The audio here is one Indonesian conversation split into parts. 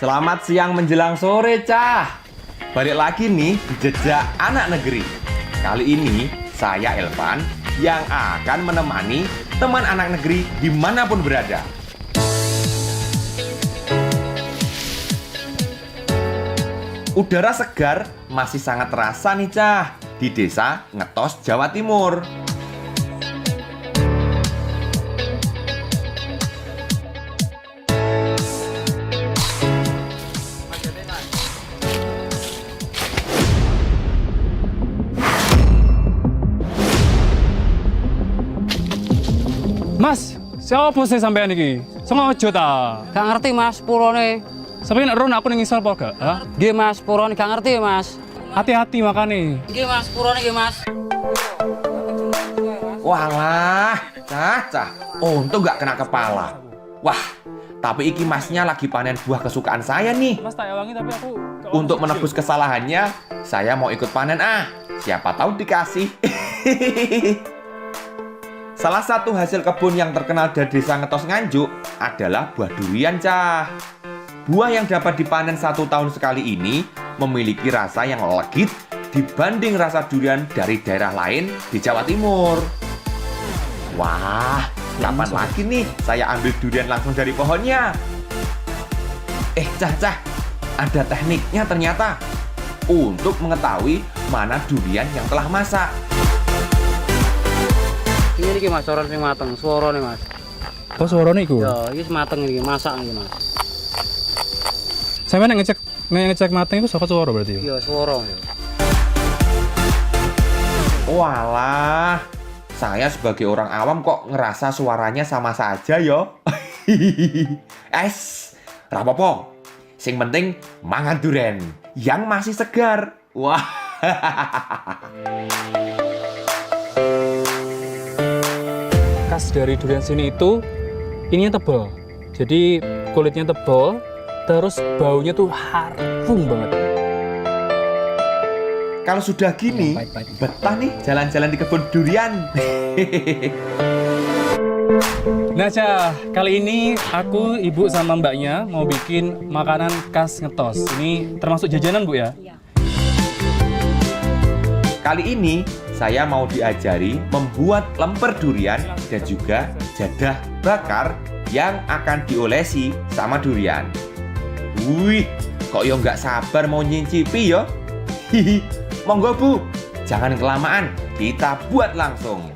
Selamat siang menjelang sore, Cah. Balik lagi nih di Jejak Anak Negeri. Kali ini saya Elvan yang akan menemani teman anak negeri dimanapun berada. Udara segar masih sangat terasa nih, Cah, di desa Ngetos, Jawa Timur. Mas, siapa sih sampean iki? Sengaja ta? Gak ngerti mas, purone. Sampeyan ero aku ning ngisor apa gak? Hah? Nggih mas, purone gak ngerti mas. Hati-hati makane. Nggih mas, purone nggih mas. Walah, Cah, untung gak kena kepala. Wah, tapi iki masnya lagi panen buah kesukaan saya nih. Mas tak ewangi tapi aku Untuk menebus kesalahannya, saya mau ikut panen Siapa tahu dikasih. Salah satu hasil kebun yang terkenal dari desa Ngetos Nganjuk adalah buah durian, Cah. Buah yang dapat dipanen 1 tahun sekali ini memiliki rasa yang legit dibanding rasa durian dari daerah lain di Jawa Timur. Wah, kapan lagi nih saya ambil durian langsung dari pohonnya? Cah, ada tekniknya ternyata untuk mengetahui mana durian yang telah masak. Ini iki mas, soron sing mateng, swara nih mas. Oh, suarane iku. Ya, iki mateng iki, masak iki mas. Sampeyan ngecek mateng iku saka suara berarti ya? Ya, swara ya. Walah, saya sebagai orang awam kok ngerasa suaranya sama saja yo. Rapopo. Sing penting mangan duren yang masih segar. Wah. Khas dari durian sini itu ininya tebal. Jadi kulitnya tebal, terus baunya tuh harum banget. Kalau sudah gini, betah nih jalan-jalan di kebun durian. Nah, Cah, kali ini aku, ibu sama mbaknya mau bikin makanan khas Ngetos. Ini termasuk jajanan, Bu ya? Kali ini saya mau diajari membuat lemper durian dan juga jadah bakar yang akan diolesi sama durian. Wih, kok yo nggak sabar mau nyincipi yo? Hihi, monggo Bu, jangan kelamaan, kita buat langsung.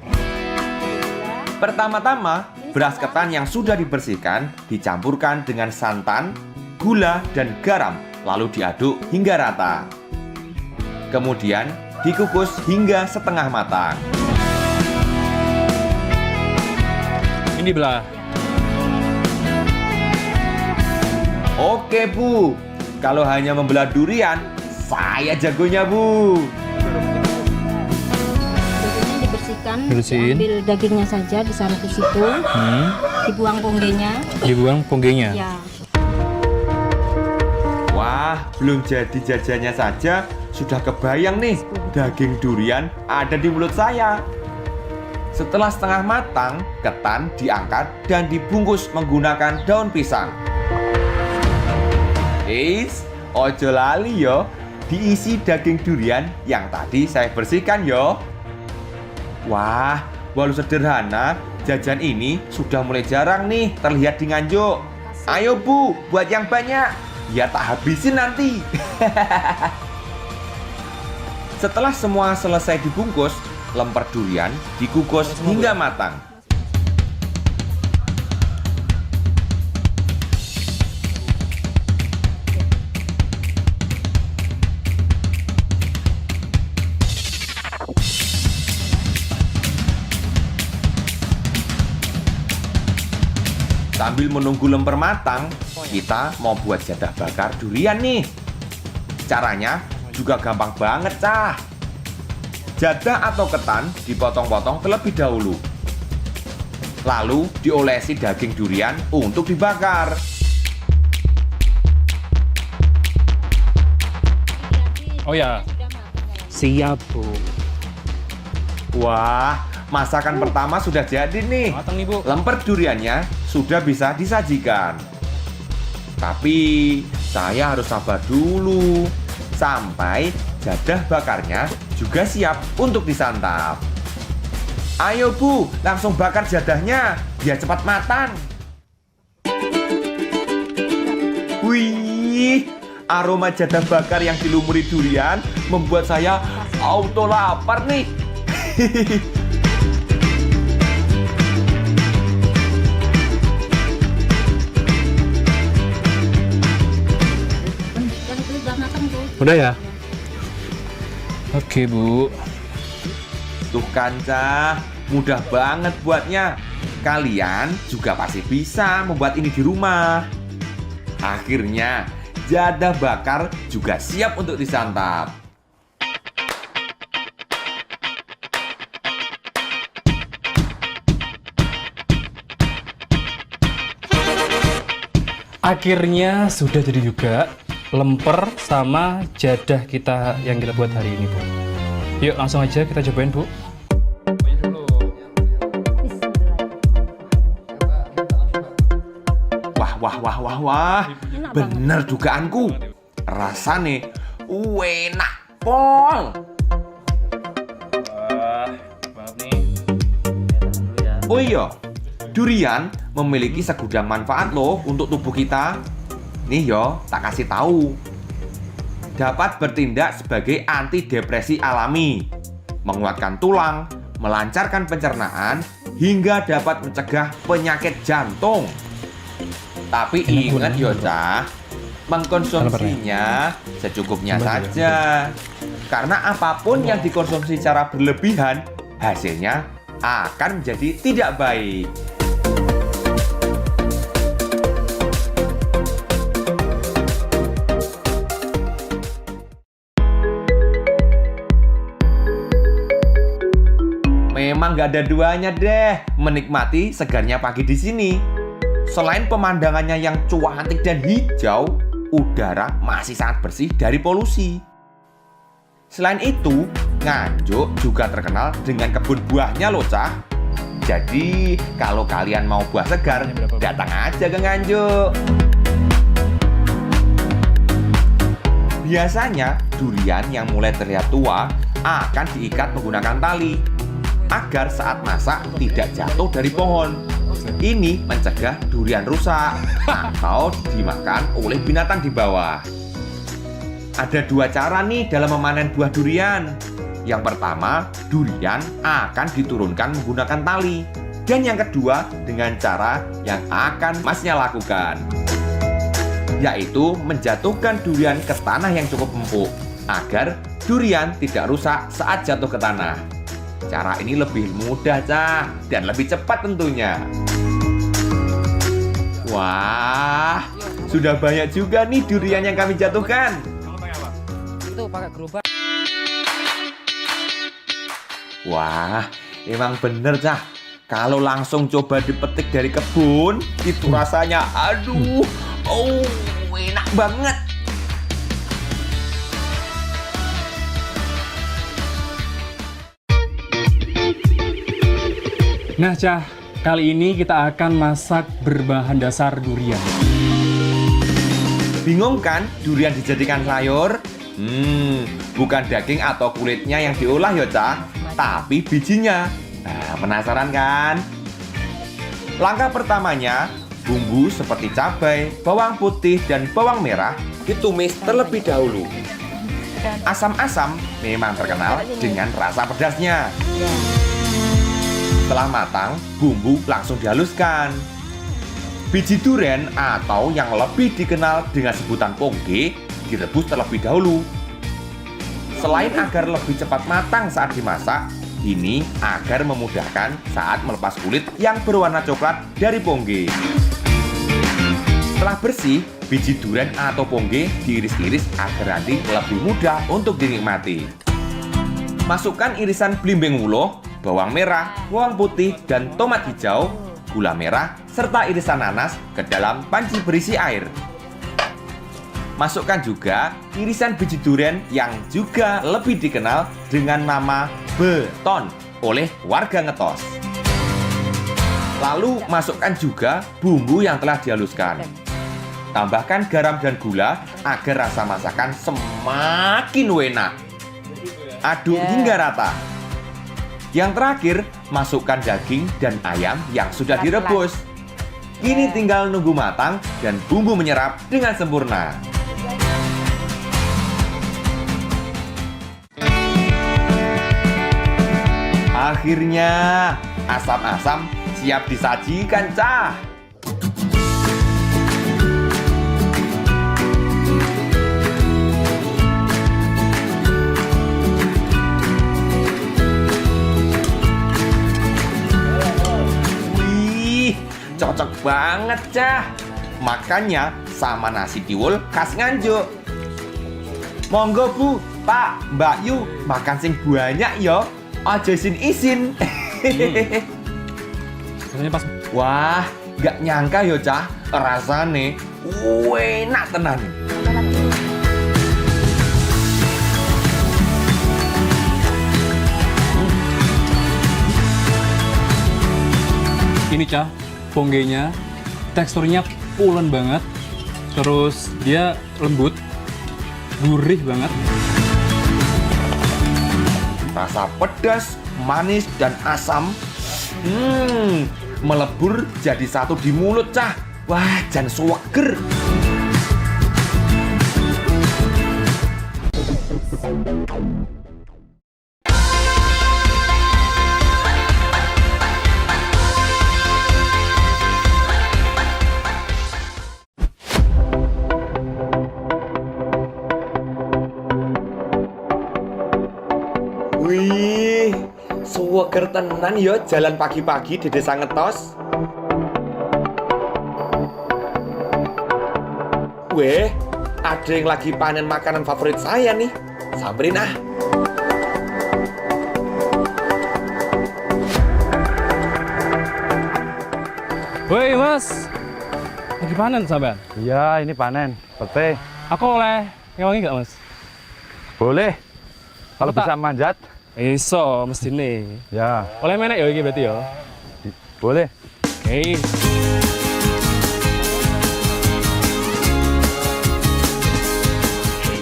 Pertama-tama, beras ketan yang sudah dibersihkan dicampurkan dengan santan, gula, dan garam, lalu diaduk hingga rata. Kemudian dikukus hingga setengah matang. Ini belah. Oke Bu, kalau hanya membelah durian, saya jagonya Bu. Dagingnya dibersihkan, Bersihin. ambil dagingnya saja di sana ke situ, dibuang ponggenya. Dibuang ponggenya. Ya, Wah, belum jadi jajannya saja, sudah kebayang nih, daging durian ada di mulut saya. Setelah setengah matang, ketan diangkat dan dibungkus menggunakan daun pisang. Ojo lali yo, diisi daging durian yang tadi saya bersihkan yo. Wah, walau sederhana, jajan ini sudah mulai jarang nih terlihat di Nganjuk. Ayo Bu, buat yang banyak, biar tak habisin nanti. Setelah semua selesai dibungkus, lemper durian dikukus hingga matang. Sambil menunggu lemper matang, kita mau buat jadah bakar durian nih. Caranya juga gampang banget, Cah. Jadah atau ketan dipotong-potong terlebih dahulu. Lalu diolesi daging durian untuk dibakar. Oh ya, siap Bu. Wah, masakan pertama sudah jadi nih. Matang nih, Bu. Lemper duriannya sudah bisa disajikan. Tapi saya harus sabar dulu sampai jadah bakarnya juga siap untuk disantap. Ayo Bu, langsung bakar jadahnya biar cepat matang. Wih, aroma jadah bakar yang dilumuri durian membuat saya auto lapar nih. Yang itu udah matang tuh. Udah ya? Oke, Bu. Tuh kan, Cah, mudah banget buatnya. Kalian juga pasti bisa membuat ini di rumah. Akhirnya, jadah bakar juga siap untuk disantap. Akhirnya sudah jadi juga lemper sama jadah kita yang kita buat hari ini, Bu. Yuk langsung aja kita cobain, Bu. Wah, bener dugaanku. Rasane enak pol. Oh iya, durian memiliki segudang manfaat loh untuk tubuh kita. Nih yo, tak kasih tahu. Dapat bertindak sebagai antidepresi alami, menguatkan tulang, melancarkan pencernaan, hingga dapat mencegah penyakit jantung. Tapi ingat yo, Cah, mengkonsumsinya secukupnya saja. Karena apapun yang dikonsumsi secara berlebihan, hasilnya akan menjadi tidak baik. Memang gak ada duanya deh menikmati segarnya pagi di sini. Selain pemandangannya yang cuantik dan hijau, udara masih sangat bersih dari polusi. Selain itu, Nganjuk juga terkenal dengan kebun buahnya loh, Cah. Jadi, kalau kalian mau buah segar, datang aja ke Nganjuk. Biasanya, durian yang mulai terlihat tua akan diikat menggunakan tali agar saat masak tidak jatuh dari pohon. Ini mencegah durian rusak atau dimakan oleh binatang di bawah. Ada dua cara nih dalam memanen buah durian. Yang pertama, durian akan diturunkan menggunakan tali. Dan yang kedua, dengan cara yang akan Masnya lakukan, yaitu menjatuhkan durian ke tanah yang cukup empuk agar durian tidak rusak saat jatuh ke tanah. Cara ini lebih mudah, Cah, dan lebih cepat tentunya. Wah, sudah banyak juga nih durian yang kami jatuhkan. Itu pakai gerobak. Wah, emang bener, Cah. Kalau langsung coba dipetik dari kebun, itu rasanya aduh, enak banget. Nah, Cah, kali ini kita akan masak berbahan dasar durian. Bingung kan durian dijadikan sayur? Bukan daging atau kulitnya yang diolah ya, Cah, tapi bijinya. Nah, penasaran kan? Langkah pertamanya, bumbu seperti cabai, bawang putih, dan bawang merah ditumis terlebih dahulu. Asam-asam memang terkenal dengan rasa pedasnya. Setelah matang, bumbu langsung dihaluskan. Biji durian atau yang lebih dikenal dengan sebutan pongge direbus terlebih dahulu. Selain agar lebih cepat matang saat dimasak, ini agar memudahkan saat melepas kulit yang berwarna coklat dari pongge. Setelah bersih, biji durian atau pongge diiris-iris agar nanti lebih mudah untuk dinikmati. Masukkan irisan blimbing wulo, bawang merah, bawang putih, dan tomat hijau, gula merah, serta irisan nanas ke dalam panci berisi air. Masukkan juga irisan biji durian yang juga lebih dikenal dengan nama beton. oleh warga ngetos. Lalu masukkan juga bumbu yang telah dihaluskan. Tambahkan garam dan gula agar rasa masakan semakin enak. Aduk hingga rata. Yang terakhir, masukkan daging dan ayam yang sudah direbus. Kini tinggal nunggu matang dan bumbu menyerap dengan sempurna. Akhirnya, asam-asam siap disajikan, Cah. Wih, cocok banget, Cah. Makannya sama nasi tiwul khas Nganjuk. Monggo, Bu, Pak, Mbak Yu, makan sing banyak ya. Aja isin-isin. Rasanya pas. Wah, gak nyangka yo, Cah. Rasane enak tenan. Ini Cah, ponggenya teksturnya pulen banget. Terus dia lembut, gurih banget. Rasa pedas, manis, dan asam melebur jadi satu di mulut, Cah. Wah, jan seger. Wih, seger tenan ya jalan pagi-pagi di Desa Ngetos. Weh, ada yang lagi panen makanan favorit saya nih. Samperin ah. Woi Mas, lagi panen sampean? Iya, ini panen pete. Aku oleh ngewangi nggak Mas? Boleh. Kalau Tak. bisa manjat, Iso, mesti nih. ya Oleh menek ya ini berarti ya? boleh. Oke.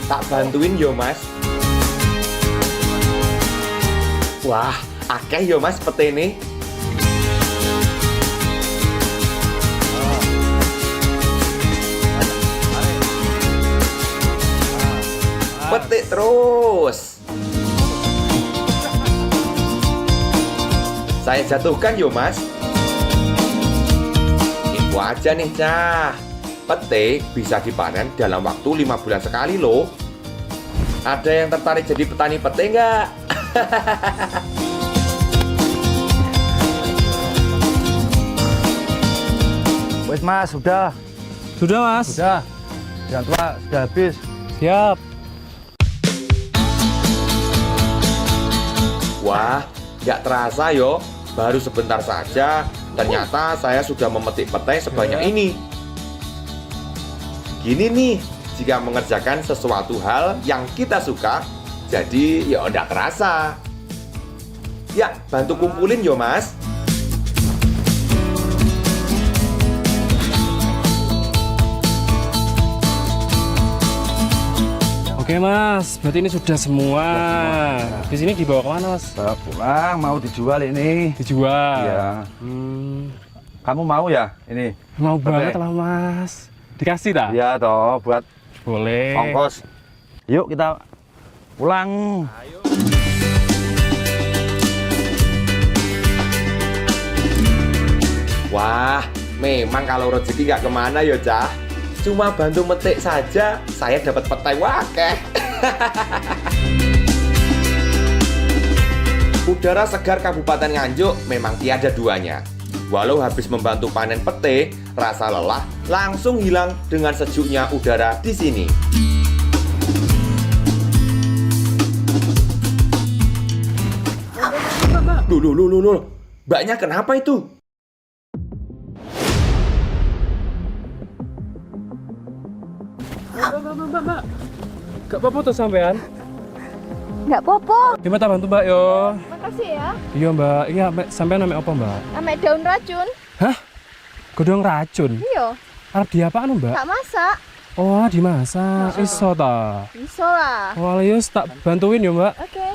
Tak bantuin yo, Mas. Wah, akeh yo, Mas, petene. Petik terus. Saya jatuhkan yo, Mas. Info aja nih, Cah. Petik bisa dipanen dalam waktu 5 bulan sekali loh. Ada yang tertarik jadi petani petik nggak? Wes Mas, sudah. Sudah Mas? Sudah. Yang tua sudah habis. Siap. Wah, nggak terasa yo. Baru sebentar saja, ternyata saya sudah memetik petai sebanyak ini. Gini nih, jika mengerjakan sesuatu hal yang kita suka, jadi ya udah terasa. Ya, bantu kumpulin yo, Mas. Oke Mas, berarti ini sudah semua. Di sini dibawa kemana Mas? Bawa pulang, mau dijual ini. Dijual. Iya. Kamu mau ya ini? Mau Petai. banget lah Mas. Dikasih tak? Iya toh, buat Boleh. ongkos. Yuk kita pulang. Wah, memang kalau rezeki nggak kemana yo, Cah. Cuma bantu metik saja, saya dapat petai wakeh. Udara segar Kabupaten Nganjuk memang tiada duanya. Walau habis membantu panen pete, rasa lelah langsung hilang dengan sejuknya udara di sini. Loh. Mbaknya kenapa itu? Mbak. Gak apa-apa tuh sampean. Nggak popo. Gimana tak bantu Mbak yo? Makasih ya. Iya Mbak, iya sampai namanya apa Mbak? Ame daun racun. Hah? Godong racun? Iya. Arep di apaan Mbak? Tak masak. Oh dimasak, iso ta? Iso lah. Wah yus tak bantuin ya Mbak. Oke.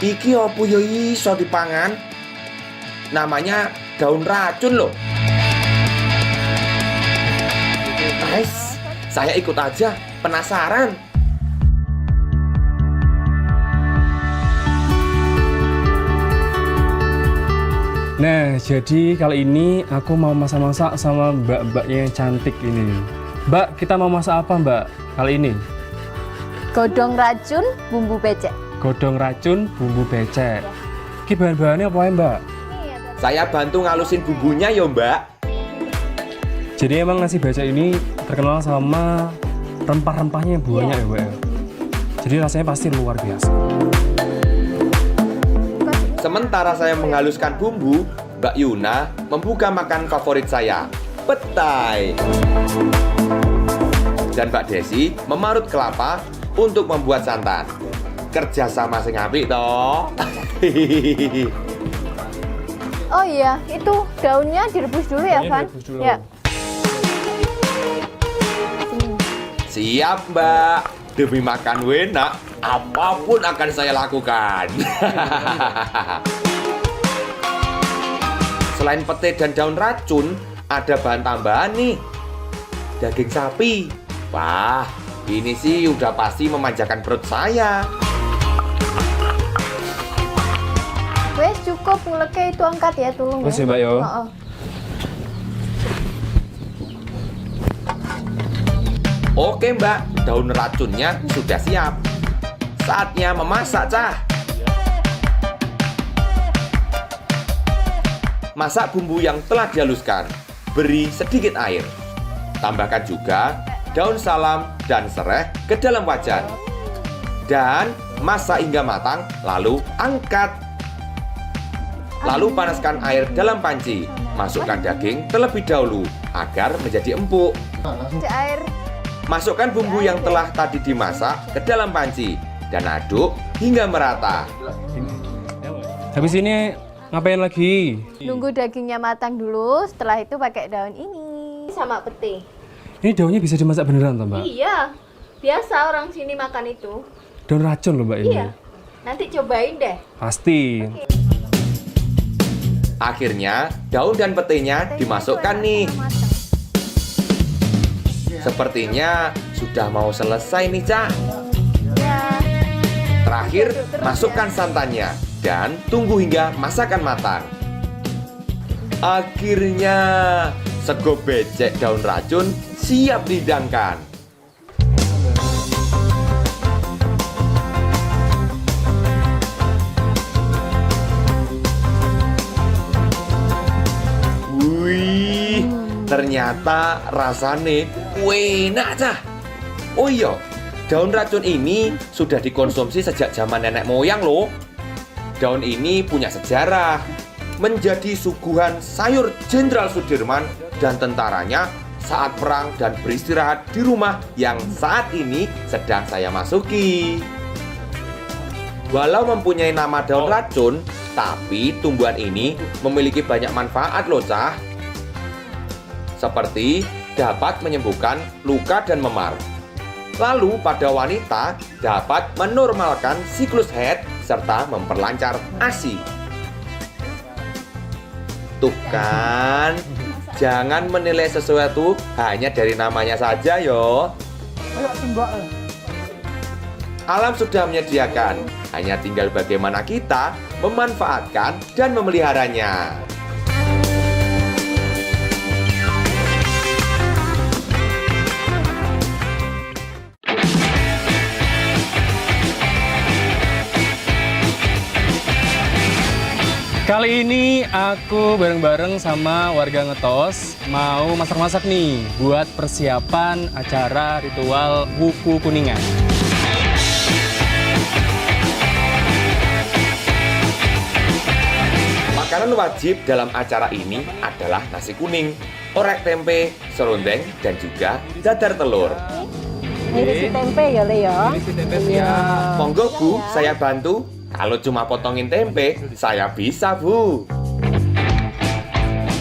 Iki opo yo iso dipangan? Namanya daun racun loh. Guys, saya ikut aja, penasaran. Nah, jadi kali ini aku mau masak-masak sama mbak-mbaknya yang cantik ini. Mbak, kita mau masak apa mbak kali ini? Godong racun, bumbu becek. Godong racun, bumbu becek. Ini bahan-bahannya apa ya mbak? Saya bantu ngalusin bumbunya yo mbak. Jadi emang nasi becek ini terkenal sama rempah-rempahnya yang banyak ya mbak ya? Jadi rasanya pasti luar biasa. Sementara saya menghaluskan bumbu, Mbak Yuna membuka makan favorit saya, petai. Dan Mbak Desi memarut kelapa untuk membuat santan. Kerja sama sing apik toh. Oh iya, itu daunnya direbus dulu ya, Van? Direbus dulu. Ya. Siap Mbak, demi makan enak, apapun akan saya lakukan. Selain pete dan daun racun, ada bahan tambahan nih. Daging sapi. Wah, ini sih udah pasti memanjakan perut saya. Wes cukup nguleke itu angkat ya, tolong Wes ya, Mbak, yo. Heeh. Oke Mbak, daun racunnya sudah siap. Saatnya memasak, Cah. Masak bumbu yang telah dihaluskan. Beri sedikit air. Tambahkan juga daun salam dan serai ke dalam wajan. Dan masak hingga matang, lalu angkat. Lalu panaskan air dalam panci. Masukkan daging terlebih dahulu agar menjadi empuk. Di air. Masukkan bumbu yang telah tadi dimasak ke dalam panci dan aduk hingga merata. Habis ini ngapain lagi? Nunggu dagingnya matang dulu, setelah itu pakai daun ini sama pete. Ini daunnya bisa dimasak beneran toh mbak? Iya, biasa orang sini makan itu. Daun racun loh mbak ini? Iya, nanti cobain deh. Pasti. Akhirnya daun dan petenya dimasukkan nih. Sepertinya sudah mau selesai nih Cak. Ya. Terakhir masukkan santannya dan tunggu hingga masakan matang. Akhirnya sego becek daun racun siap dihidangkan. Wih, ternyata rasanya enak Cah. Oh iya, daun racun ini sudah dikonsumsi sejak zaman nenek moyang loh. Daun ini punya sejarah, menjadi suguhan sayur Jenderal Sudirman dan tentaranya saat perang dan beristirahat di rumah yang saat ini sedang saya masuki. Walau mempunyai nama daun racun, tapi tumbuhan ini memiliki banyak manfaat loh Cah. Seperti dapat menyembuhkan luka dan memar. Lalu pada wanita dapat menormalkan siklus haid serta memperlancar ASI. Tuh kan, jangan menilai sesuatu hanya dari namanya saja yo. Alam sudah menyediakan, hanya tinggal bagaimana kita memanfaatkan dan memeliharanya. Kali ini aku bareng-bareng sama warga Ngetos mau masak-masak nih buat persiapan acara ritual Wuku Kuningan. Makanan wajib dalam acara ini adalah nasi kuning, orek tempe, serundeng, dan juga dadar telur. Ngirisi tempe ya, Le ya. Ini si tempe siap. Monggo Bu, saya bantu. Kalau cuma potongin tempe, saya bisa Bu.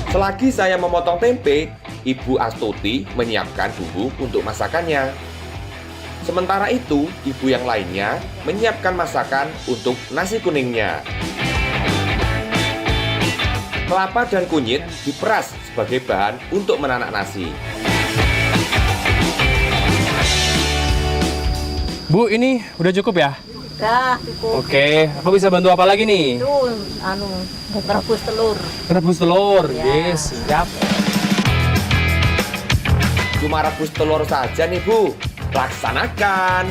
Selagi saya memotong tempe, Ibu Astuti menyiapkan bumbu untuk masakannya. Sementara itu, ibu yang lainnya menyiapkan masakan untuk nasi kuningnya. Kelapa dan kunyit diperas sebagai bahan untuk menanak nasi. Bu, ini udah cukup ya? Dah, cukup. Oke, aku bisa bantu apa lagi nih? Itu rebus telur. Rebus telur, Ya. yes, siap. Cuma rebus telur saja nih Bu. Laksanakan.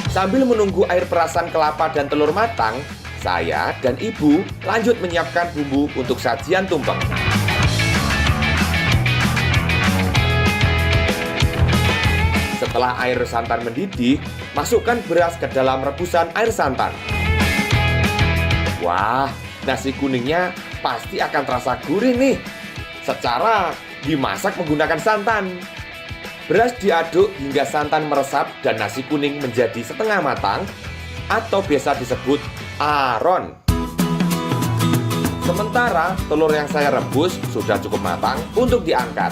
Sambil menunggu air perasan kelapa dan telur matang, saya dan ibu lanjut menyiapkan bumbu untuk sajian tumpeng. Setelah air santan mendidih, masukkan beras ke dalam rebusan air santan. Wah, nasi kuningnya pasti akan terasa gurih nih. Secara dimasak menggunakan santan. Beras diaduk hingga santan meresap dan nasi kuning menjadi setengah matang atau biasa disebut aron. Sementara telur yang saya rebus sudah cukup matang untuk diangkat.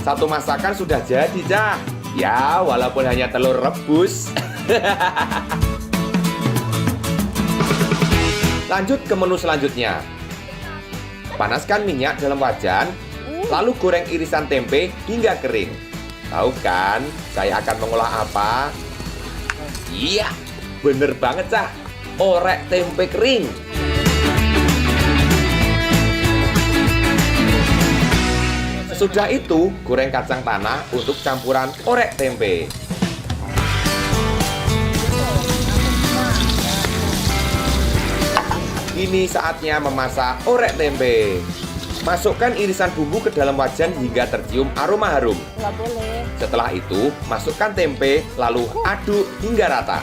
Satu masakan sudah jadi, Cah. Ya, walaupun hanya telur rebus. Lanjut ke menu selanjutnya. Panaskan minyak dalam wajan, lalu goreng irisan tempe hingga kering. Tahu kan, saya akan mengolah apa? Iya, bener banget, Cah. Orek tempe kering. Sesudah itu, goreng kacang tanah untuk campuran orek tempe. Ini saatnya memasak orek tempe. Masukkan irisan bumbu ke dalam wajan hingga tercium aroma harum. Nggak boleh. Setelah itu, masukkan tempe, lalu aduk hingga rata.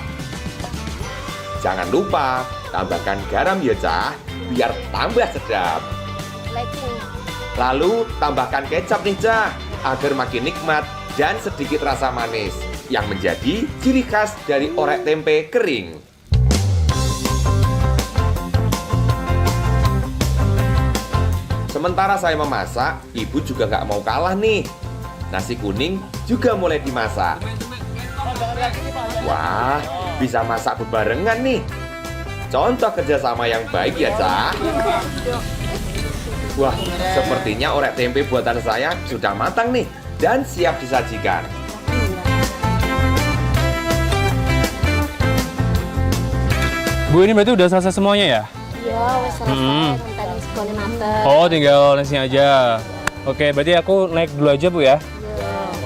Jangan lupa, tambahkan garam ya, Cah, biar tambah sedap. Lalu, tambahkan kecap nih, Cah, agar makin nikmat dan sedikit rasa manis, yang menjadi ciri khas dari orek tempe kering. Sementara saya memasak, ibu juga nggak mau kalah nih. Nasi kuning juga mulai dimasak. Wah, bisa masak bebarengan nih. Contoh kerjasama yang baik ya, Cah. Wah, sepertinya orek tempe buatan saya sudah matang nih dan siap disajikan. Bu, ini berarti udah selesai semuanya ya? Iya, wes selesai. Tadi sekolah mateng. Oh, tinggal nasinya aja. Oke, berarti aku naik dulu aja, Bu ya?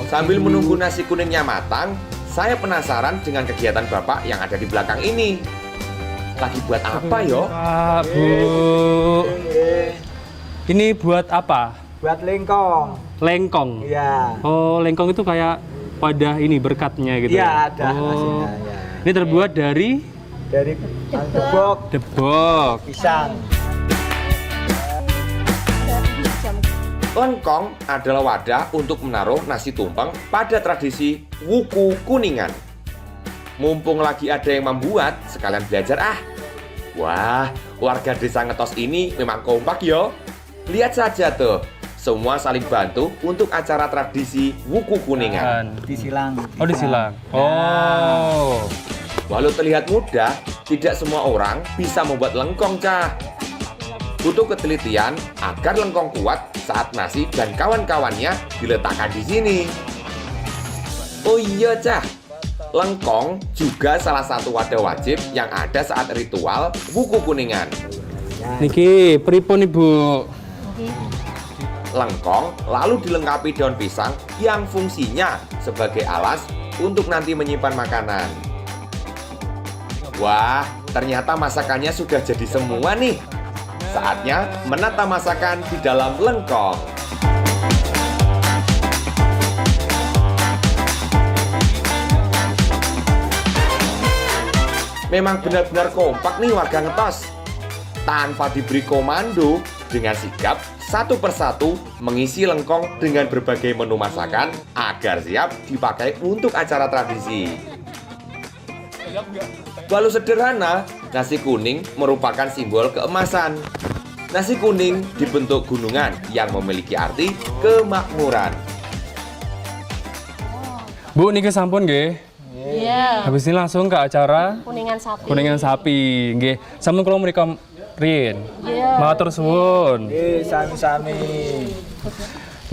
Sambil menunggu nasi kuningnya matang, saya penasaran dengan kegiatan Bapak yang ada di belakang ini. Lagi buat apa yo? Pak, Bu. Ini buat apa? Buat lengkong. Lengkong. Iya. Oh, lengkong itu kayak wadah ini berkatnya gitu. Iya, ada Oh. hasilnya, ya. Ini terbuat dari Dari debok, debok. pisang. Lengkong adalah wadah untuk menaruh nasi tumpeng pada tradisi wuku kuningan. Mumpung lagi ada yang membuat, sekalian belajar ah. Wah, warga desa Ngetos ini memang kompak yo. Lihat saja tuh, semua saling bantu untuk acara tradisi wuku kuningan. Disilang. Oh, disilang. Oh. Walau terlihat mudah, tidak semua orang bisa membuat lengkong, Cah. Butuh ketelitian agar lengkong kuat saat nasi dan kawan-kawannya diletakkan di sini. Oh iya, Cah. Lengkong juga salah satu wadah wajib yang ada saat ritual wuku kuningan. Niki, pripun Ibu? Lengkong lalu dilengkapi daun pisang yang fungsinya sebagai alas untuk nanti menyimpan makanan. Wah, ternyata masakannya sudah jadi semua nih. Saatnya menata masakan di dalam lengkong. Memang benar-benar kompak nih warga Ngetos. Tanpa diberi komando, dengan sigap satu persatu mengisi lengkong dengan berbagai menu masakan agar siap dipakai untuk acara tradisi. Walau sederhana, nasi kuning merupakan simbol keemasan. Nasi kuning dibentuk gunungan yang memiliki arti kemakmuran. Bu, niki sampun nggih. Iya. Habis ini langsung ke acara Kuningan sapi. kuningan sapi, nggih. Sampun kula mriki riyin. Iya. Matur suwun. Sami-sami.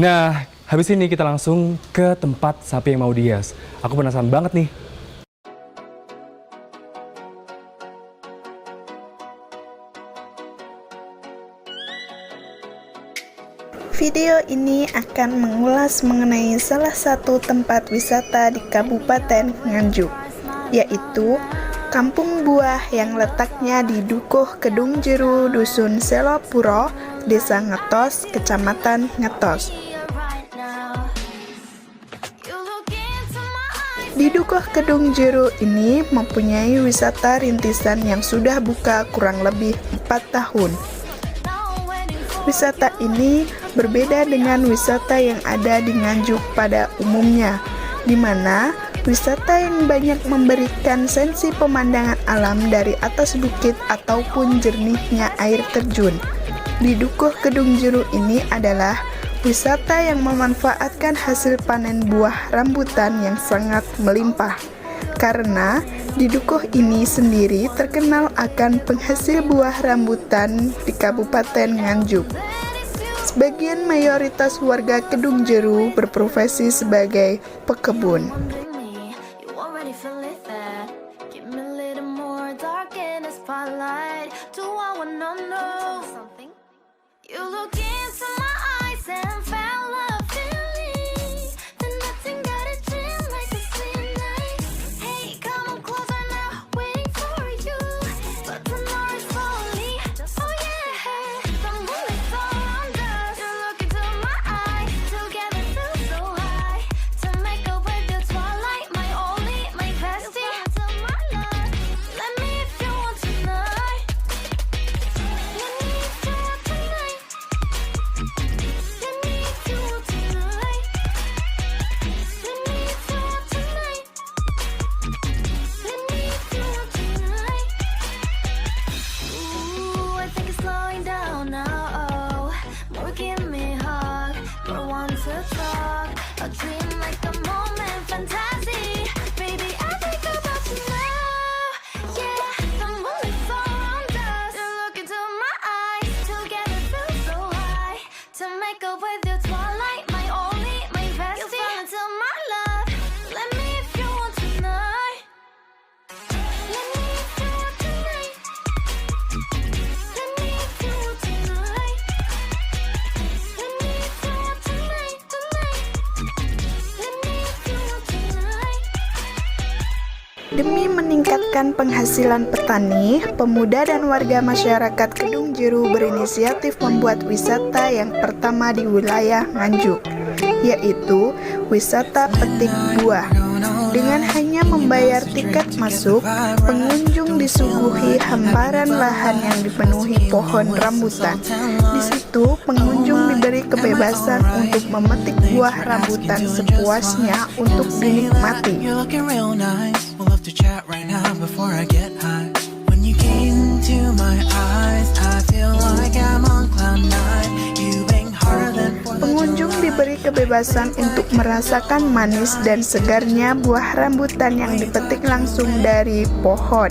Nah, habis ini kita langsung ke tempat sapi yang mau dihias. Aku penasaran banget nih. Video ini akan mengulas mengenai salah satu tempat wisata di Kabupaten Nganjuk, yaitu Kampung Buah yang letaknya di Dukuh Kedung Jeru, Dusun Selopuro, Desa Ngetos, Kecamatan Ngetos. Di Dukuh Kedung Jeru ini mempunyai wisata rintisan yang sudah buka kurang lebih 4 tahun. Wisata ini berbeda dengan wisata yang ada di Nganjuk pada umumnya, di mana wisata yang banyak memberikan sensi pemandangan alam dari atas bukit ataupun jernihnya air terjun. Di Dukuh Kedung Jeru ini adalah wisata yang memanfaatkan hasil panen buah rambutan yang sangat melimpah. Karena di Dukuh ini sendiri terkenal akan penghasil buah rambutan di Kabupaten Nganjuk. Sebagian mayoritas warga Kedung Jeru berprofesi sebagai pekebun. Demi meningkatkan penghasilan petani, pemuda dan warga masyarakat Kedung Jeru berinisiatif membuat wisata yang pertama di wilayah Nganjuk, yaitu wisata petik buah. Dengan hanya membayar tiket masuk, pengunjung disuguhi hamparan lahan yang dipenuhi pohon rambutan. Di situ, pengunjung diberi kebebasan untuk memetik buah rambutan sepuasnya untuk dinikmati. To chat right now before I get high. When you gaze into my eyes, I feel like I'm on cloud nine. You bang harder than Pengunjung diberi kebebasan untuk merasakan manis dan segarnya buah rambutan yang dipetik langsung dari pohon.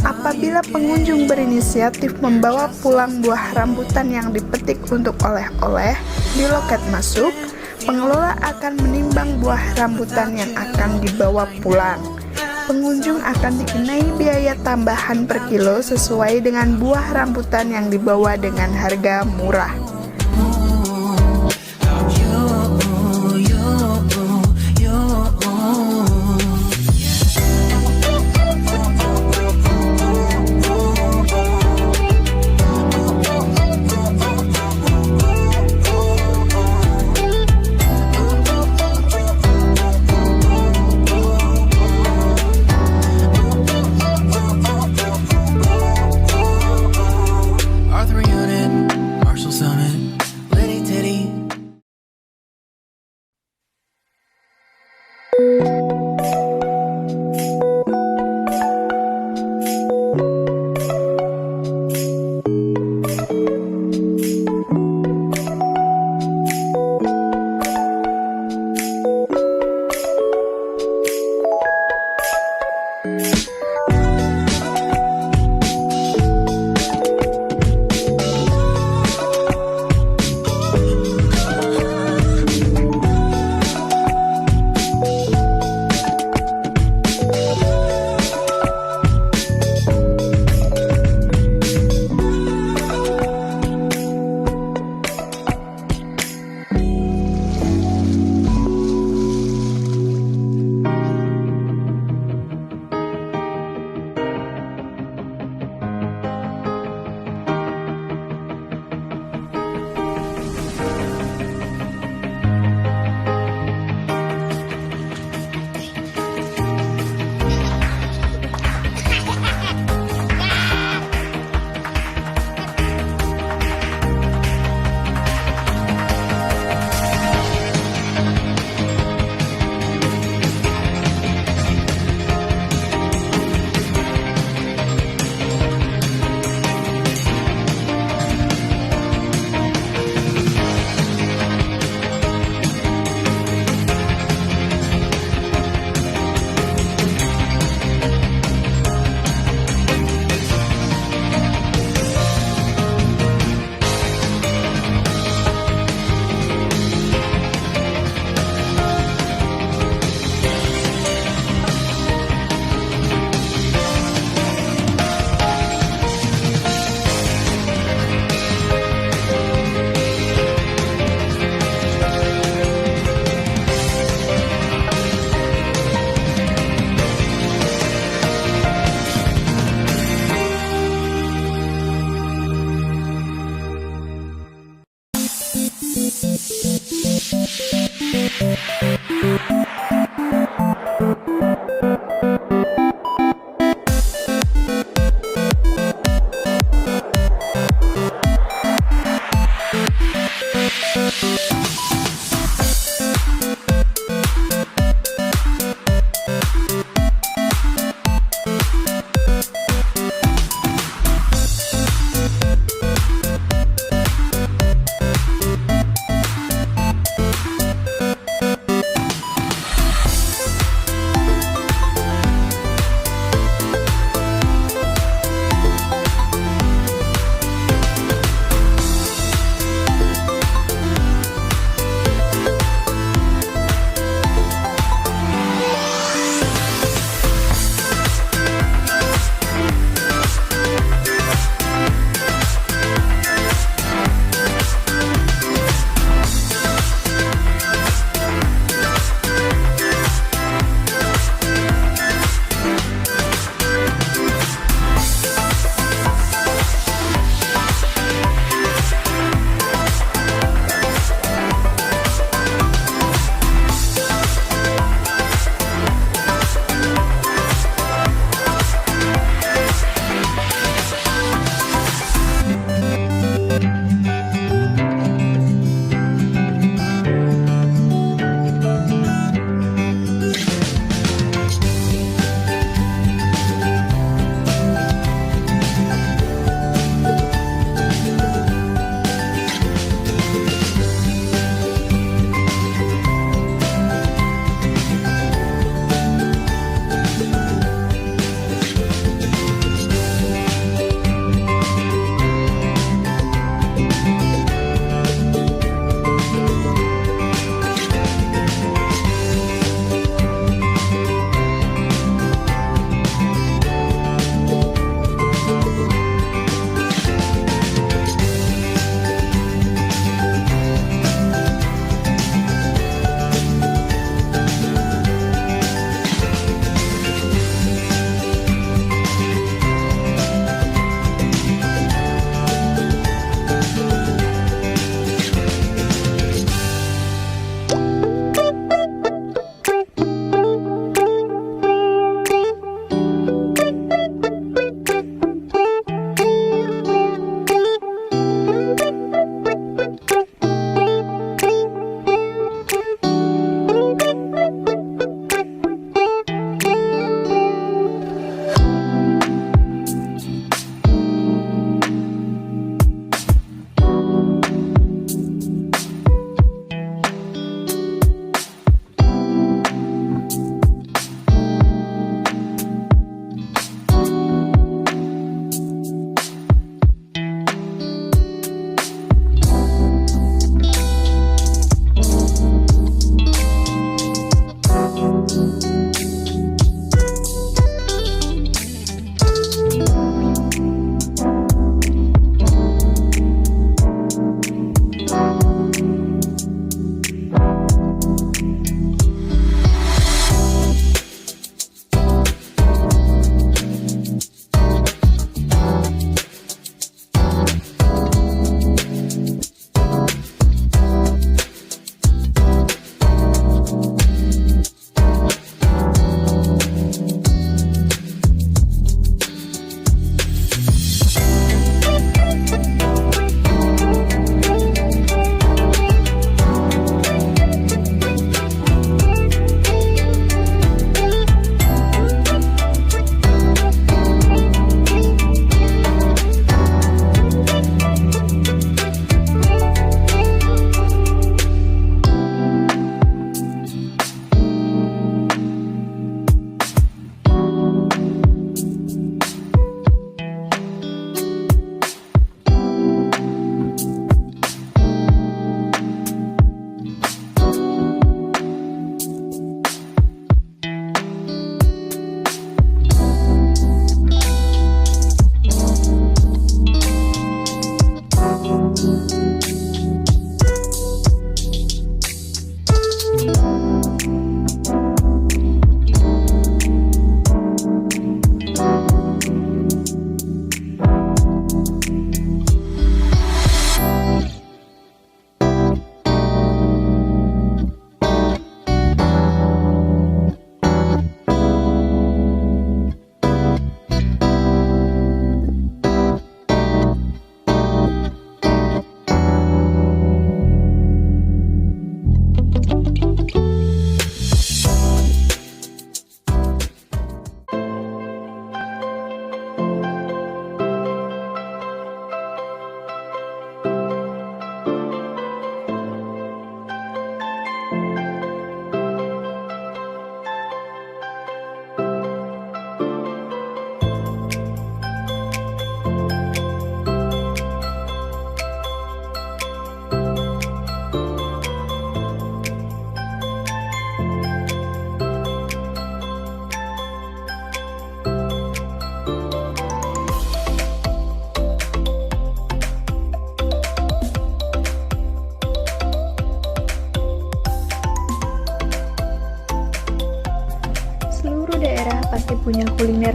Apabila pengunjung berinisiatif membawa pulang buah rambutan yang dipetik untuk oleh-oleh di loket masuk, pengelola akan menimbang buah rambutan yang akan dibawa pulang. Pengunjung akan dikenai biaya tambahan per kilo sesuai dengan buah rambutan yang dibawa dengan harga murah. Marshall Son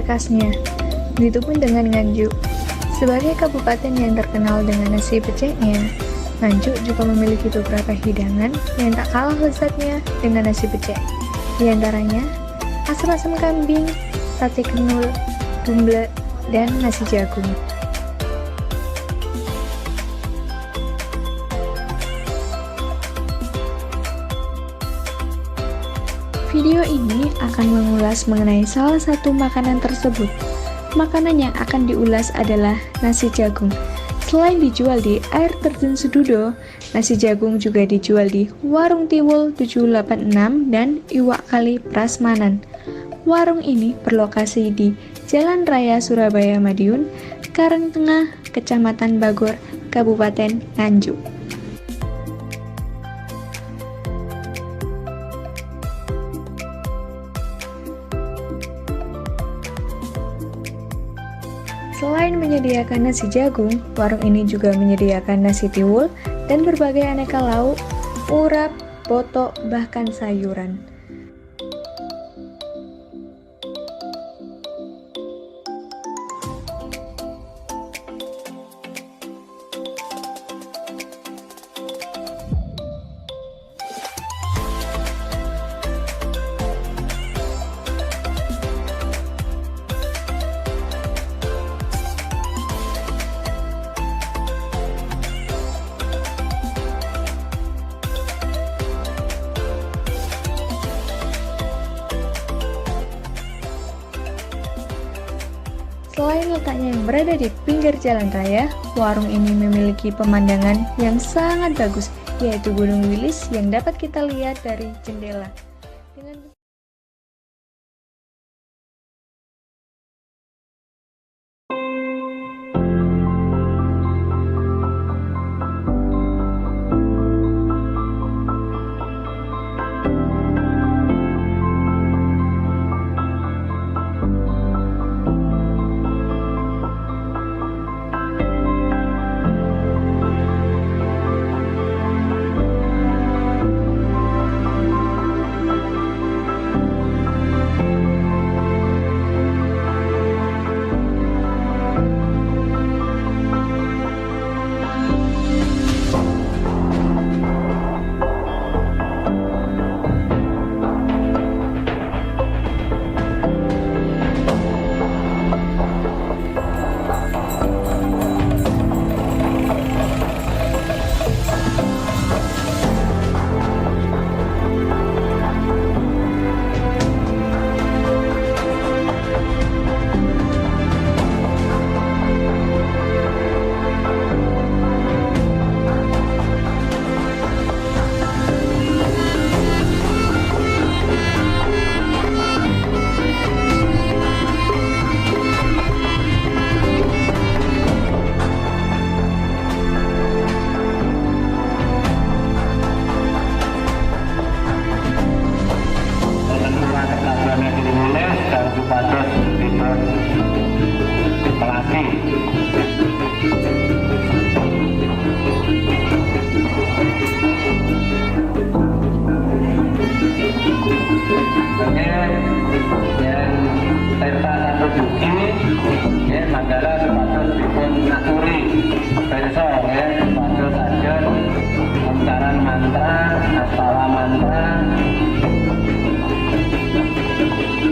khasnya. Begitupun dengan Nganjuk. Sebagai kabupaten yang terkenal dengan nasi peceknya, Nganjuk juga memiliki beberapa hidangan yang tak kalah lezatnya dengan nasi pecek. Di antaranya, asam-asam kambing, sate kenul, dumble, dan nasi jagung. Video ini akan mengulas mengenai salah satu makanan tersebut. Makanan yang akan diulas adalah nasi jagung. Selain dijual di air terjun Sedudo, nasi jagung juga dijual di Warung Tiwul 786 dan Iwak Kali Prasmanan. Warung ini berlokasi di Jalan Raya Surabaya Madiun, Karangtengah, Kecamatan Bagor, Kabupaten Nganjuk. Selain menyediakan nasi jagung, warung ini juga menyediakan nasi tiwul dan berbagai aneka lauk, urap, botok, bahkan sayuran. Selain letaknya yang berada di pinggir jalan raya, warung ini memiliki pemandangan yang sangat bagus, yaitu Gunung Wilis yang dapat kita lihat dari jendela.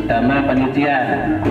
Dhamma penelitian.